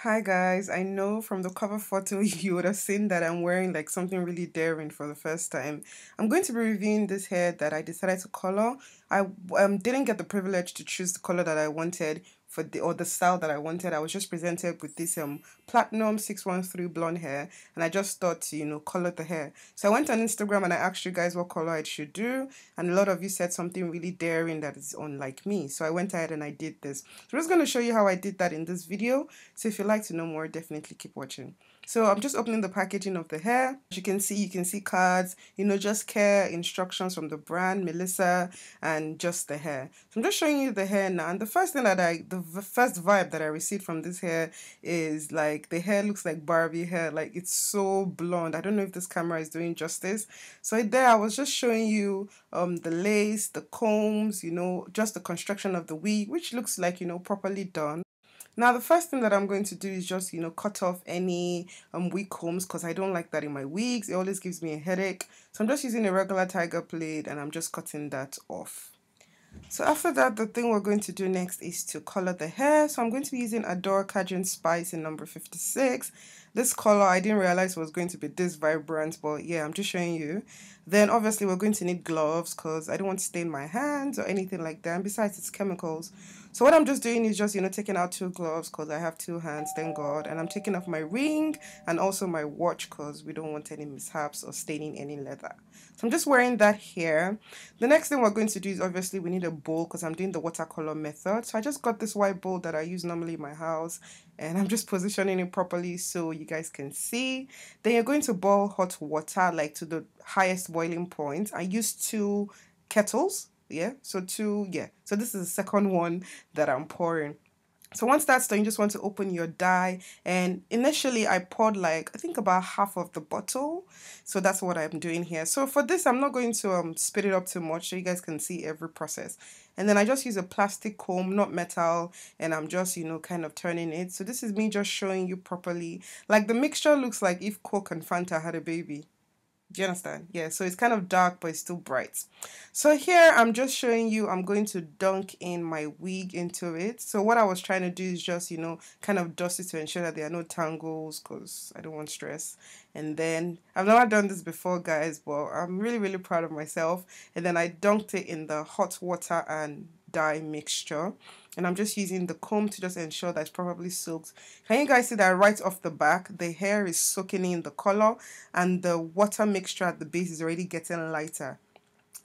Hi guys, I know from the cover photo you would have seen that I'm wearing like something really daring for the first time. I'm going to be reviewing this hair that I decided to color. I didn't get the privilege to choose the color that I wanted for the style that I wanted. I was just presented with this platinum 613 blonde hair, and I just thought to color the hair. So I went on Instagram and I asked you guys what color I should do, and a lot of you said something really daring that is unlike me. So I went ahead and I did this. So I'm just going to show you how I did that in this video. So if you'd like to know more, definitely keep watching. So I'm just opening the packaging of the hair. As you can see cards, just care instructions from the brand, Milisa, and just the hair. So I'm just showing you the hair now. And the first thing that the first vibe that I received from this hair is like, the hair looks like Barbie hair. Like, it's so blonde. I don't know if this camera is doing justice. So there, I was just showing you the lace, the combs, just the construction of the wig, which looks like, properly done. Now, the first thing that I'm going to do is just, cut off any wig combs because I don't like that in my wigs. It always gives me a headache. So I'm just using a regular tiger blade and I'm just cutting that off. So after that, the thing we're going to do next is to color the hair. So I'm going to be using Adore Cajun Spice in number 56. This color, I didn't realize was going to be this vibrant, but yeah, I'm just showing you. Then obviously we're going to need gloves because I don't want to stain my hands or anything like that. And besides, it's chemicals. So what I'm just doing is just, taking out two gloves because I have two hands, thank God. And I'm taking off my ring and also my watch because we don't want any mishaps or staining any leather. So I'm just wearing that here. The next thing we're going to do is obviously we need a bowl because I'm doing the watercolor method. So I just got this white bowl that I use normally in my house and I'm just positioning it properly so you guys can see. Then you're going to boil hot water like to the highest boiling point. I use two kettles. So this is the second one that I'm pouring. So once that's done, you just want to open your dye. And initially I poured like, I think about half of the bottle. So that's what I'm doing here. So for this, I'm not going to speed it up too much so you guys can see every process. And then I just use a plastic comb, not metal, and I'm just, kind of turning it. So this is me just showing you properly. Like the mixture looks like if Coke and Fanta had a baby. Do you understand? Yeah, so it's kind of dark, but it's still bright. So here, I'm just showing you, I'm going to dunk in my wig into it. So what I was trying to do is just, kind of dust it to ensure that there are no tangles because I don't want stress. And then, I've never done this before, guys, but I'm really, really proud of myself. And then I dunked it in the hot water and dye mixture. And I'm just using the comb to just ensure that it's properly soaked. Can you guys see that right off the back, the hair is soaking in the color and the water mixture at the base is already getting lighter.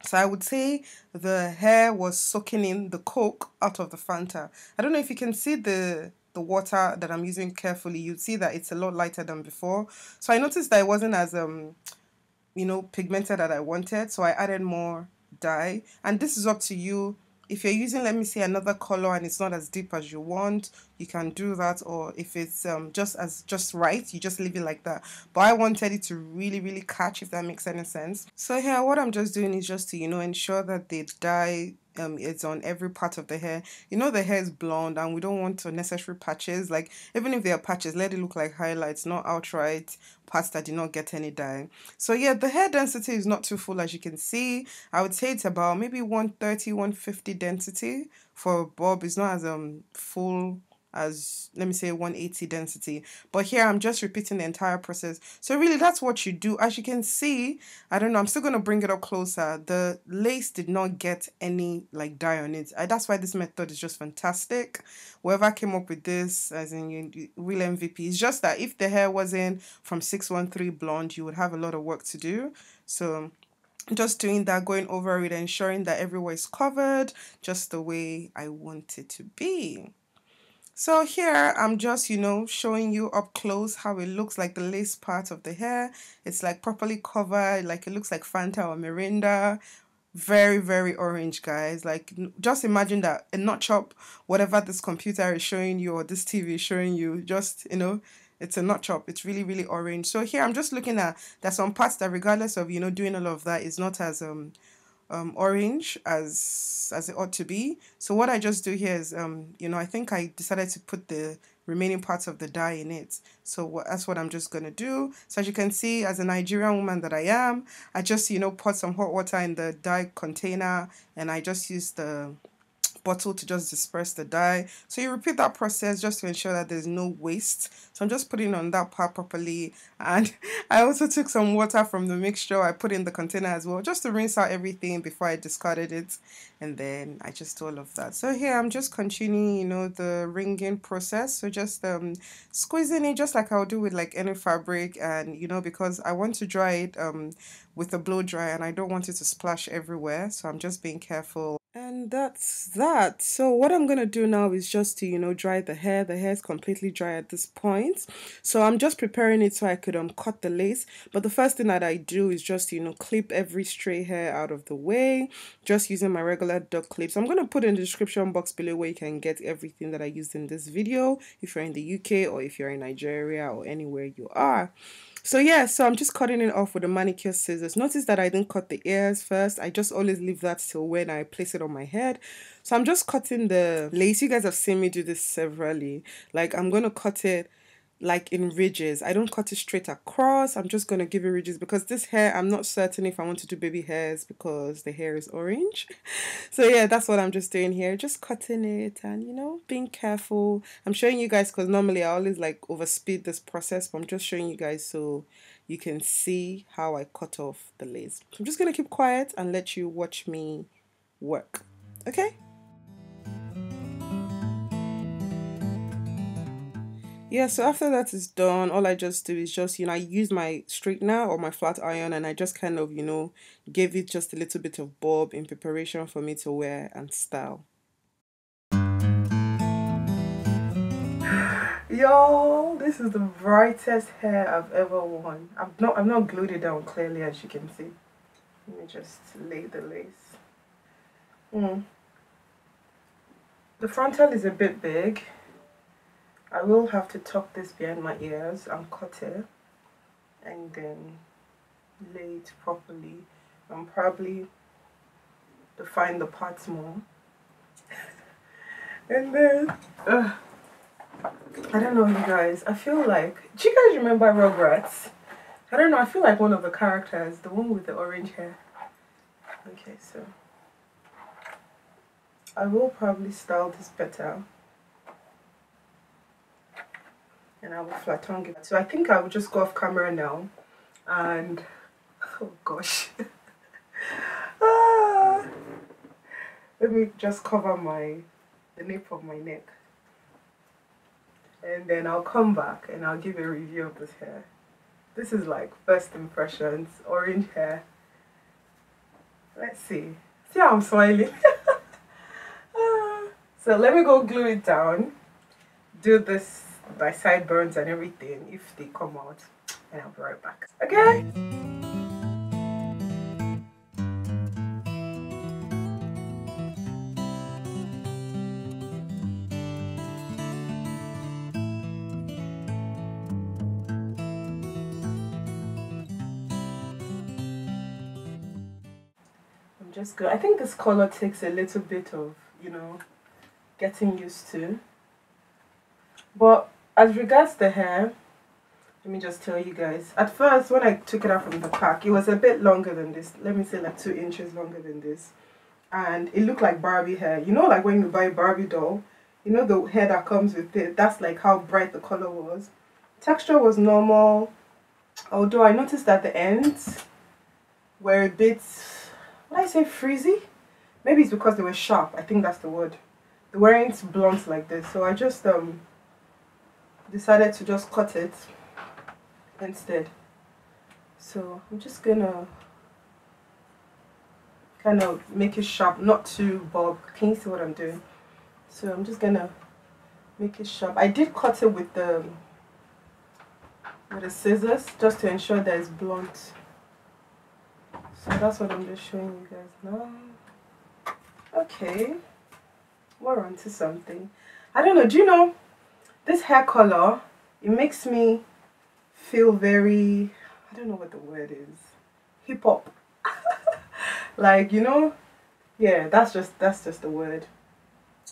So I would say the hair was soaking in the Coke out of the Fanta. I don't know if you can see the water that I'm using carefully. You'd see that it's a lot lighter than before. So I noticed that it wasn't as pigmented that I wanted. So I added more dye. And this is up to you. If you're using, let me say, another color and it's not as deep as you want, you can do that. Or if it's just right, you just leave it like that. But I wanted it to really, really catch, if that makes any sense. So here, what I'm just doing is just to, ensure that the dye it's on every part of the hair. The hair is blonde and we don't want unnecessary patches. Like, even if there are patches, let it look like highlights, not outright parts that did not get any dye. So yeah, the hair density is not too full, as you can see. I would say it's about maybe 130, 150 density for a bob. It's not as full as, let me say, 180 density, but here I'm just repeating the entire process. So really, that's what you do. As you can see, I don't know, I'm still going to bring it up closer. The lace did not get any like dye on it. That's why this method is just fantastic. Whoever came up with this, as in real MVP. It's just that if the hair wasn't from 613 blonde, you would have a lot of work to do. So just doing that, going over it, ensuring that everywhere is covered just the way I want it to be. So here I'm just, showing you up close how it looks like the lace part of the hair. It's like properly covered, like it looks like Fanta or Mirinda. Very, very orange, guys. Like, just imagine that a notch up, whatever this computer is showing you or this TV is showing you, just, it's a notch up. It's really, really orange. So here I'm just looking at, there's some parts that regardless of, doing all of that is not as, orange as it ought to be. So what I just do here is, I think I decided to put the remaining parts of the dye in it. So that's what I'm just going to do. So as you can see, as a Nigerian woman that I am, I just, poured some hot water in the dye container and I just used the bottle to just disperse the dye. So you repeat that process just to ensure that there's no waste. So I'm just putting on that part properly, and I also took some water from the mixture. I put in the container as well just to rinse out everything before I discarded it, and then I just do all of that. So here I'm just continuing, you know, the ringing process. So just squeezing it just like I'll do with like any fabric, and you know, because I want to dry it with a blow dry and I don't want it to splash everywhere, so I'm just being careful. And that's that. So what I'm gonna do now is just to, you know, dry the hair. The hair is completely dry at this point. So I'm just preparing it so I could cut the lace. But the first thing that I do is just, you know, clip every stray hair out of the way, just using my regular duck clips. I'm gonna put in the description box below where you can get everything that I used in this video if you're in the UK or if you're in Nigeria or anywhere you are. So yeah, so I'm just cutting it off with the manicure scissors. Notice that I didn't cut the ears first. I just always leave that till when I place it on my head. So I'm just cutting the lace. You guys have seen me do this severally. Like I'm going to cut it like in ridges. I don't cut it straight across. I'm just going to give it ridges because this hair, I'm not certain if I want to do baby hairs because the hair is orange. So yeah, that's what I'm just doing here. Just cutting it and, you know, being careful. I'm showing you guys because normally I always like overspeed this process, but I'm just showing you guys so you can see how I cut off the lace. So I'm just going to keep quiet and let you watch me work. Okay? Yeah, so after that is done, all I just do is just, you know, I use my straightener or my flat iron and I just kind of, you know, gave it just a little bit of bob in preparation for me to wear and style. Y'all, this is the brightest hair I've ever worn. I've not glued it down clearly as you can see. Let me just lay the lace. The frontal is a bit big. I will have to tuck this behind my ears and cut it and then lay it properly and probably define the parts more. And then I don't know, you guys, I feel like, do you guys remember Rugrats? I don't know, I feel like one of the characters, the one with the orange hair. Okay, so I will probably style this better and I will flat tongue it. So I think I will just go off camera now and oh gosh. Let me just cover the nape of my neck. And then I'll come back and I'll give a review of this hair. This is like first impressions, orange hair. Let's see. See how I'm smiling? So let me go glue it down, do this, my sideburns and everything if they come out, and I'll be right back. Okay? Just good. I think this color takes a little bit of, you know, getting used to. But as regards the hair, let me just tell you guys. At first, when I took it out from the pack, it was a bit longer than this. Let me say like 2 inches longer than this. And it looked like Barbie hair. You know, like when you buy a Barbie doll, you know the hair that comes with it. That's like how bright the color was. Texture was normal. Although I noticed that the ends were a bit, would I say frizzy? Maybe it's because they were sharp. I think that's the word. They weren't blunt like this. So I just decided to just cut it instead. So I'm just gonna kind of make it sharp, not too bob. Can you see what I'm doing? So I'm just gonna make it sharp. I did cut it with the scissors just to ensure that it's blunt. So that's what I'm just showing you guys now. Okay, we're on to something. I don't know, do you know, this hair color, it makes me feel very, I don't know what the word is, hip hop. Like, you know, yeah, that's just the word.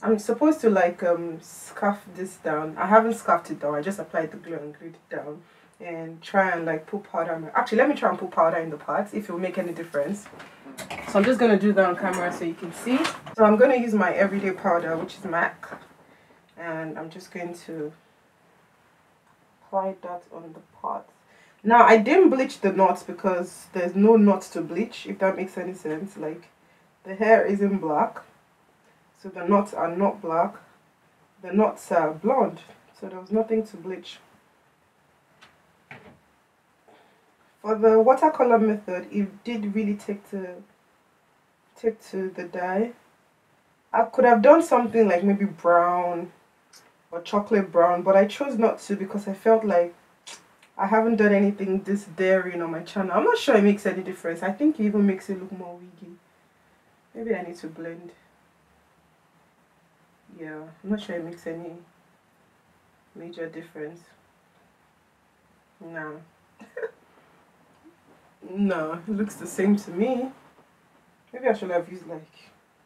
I'm supposed to like scarf this down. I haven't scarfed it down, I just applied the glue and glued it down. And try and like put powder. Actually, let me try and put powder in the parts if it will make any difference. So I'm just going to do that on camera so you can see. So I'm going to use my everyday powder, which is MAC. And I'm just going to apply that on the part. Now, I didn't bleach the knots because there's no knots to bleach, if that makes any sense. Like, the hair isn't black, so the knots are not black. The knots are blonde, so there was nothing to bleach. For the watercolor method, it did really take to the dye. I could have done something like maybe brown or chocolate brown, but I chose not to because I felt like I haven't done anything this daring on my channel. I'm not sure it makes any difference. I think it even makes it look more wiggy. Maybe I need to blend. Yeah, I'm not sure it makes any major difference. No. No, it looks the same to me. Maybe I should have used like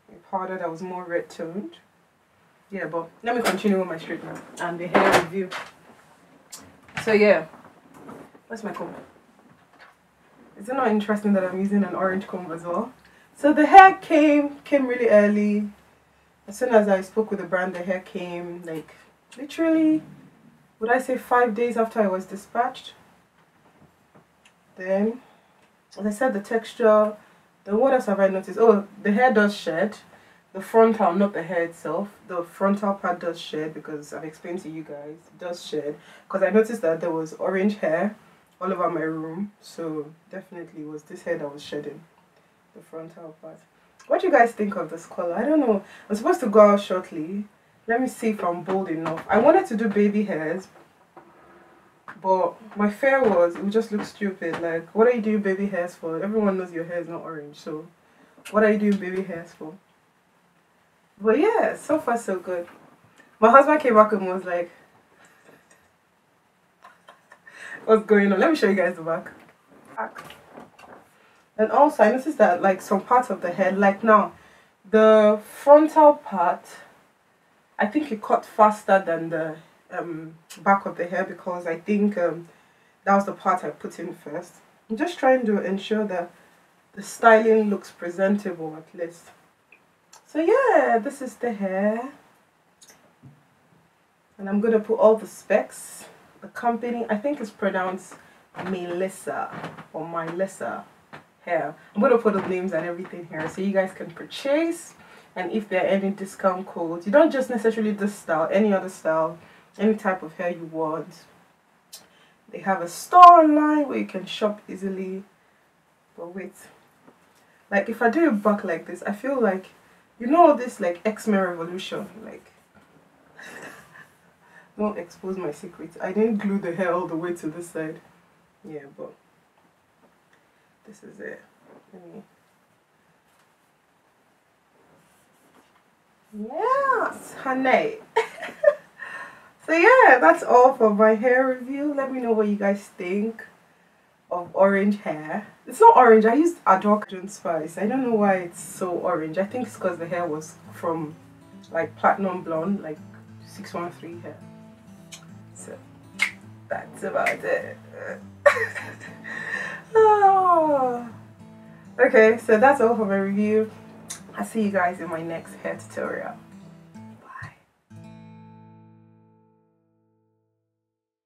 a powder that was more red toned. Yeah, but let me continue with my straightener and the hair review. So yeah, where's my comb? Is it not interesting that I'm using an orange comb as well? So the hair came really early. As soon as I spoke with the brand, the hair came like literally, would I say 5 days after I was dispatched. Then, as I said, the texture, what else have I noticed? Oh, the hair does shed. The frontal, not the hair itself. The frontal part does shed because I've explained to you guys. It does shed. Because I noticed that there was orange hair all over my room. So definitely it was this hair that was shedding. The frontal part. What do you guys think of this color? I don't know. I'm supposed to go out shortly. Let me see if I'm bold enough. I wanted to do baby hairs. But my fear was it would just look stupid. Like, what are you doing baby hairs for? Everyone knows your hair is not orange. So what are you doing baby hairs for? But yeah, so far so good. My husband came back and was like, what's going on? Let me show you guys the back. And also I noticed that like some parts of the head, like now, the frontal part, I think it cut faster than the back of the hair because I think that was the part I put in first. I'm just trying to ensure that the styling looks presentable at least. So yeah, this is the hair. And I'm going to put all the specs. The company, I think it's pronounced Milisa or Milisa hair. I'm going to put the names and everything here so you guys can purchase. And if there are any discount codes, you don't just necessarily this style, any other style, any type of hair you want. They have a store online where you can shop easily. But wait, like if I do it back like this, I feel like, you know, this like X-Men Revolution, like don't expose my secrets. I didn't glue the hair all the way to this side. Yeah, but this is it. Yes, honey. So yeah, that's all for my hair review. Let me know what you guys think of orange hair. It's not orange. I used Adore Spice. I don't know why it's so orange. I think it's because the hair was from like platinum blonde, like 613 hair. So that's about it. Oh. Okay, so that's all for my review. I'll see you guys in my next hair tutorial.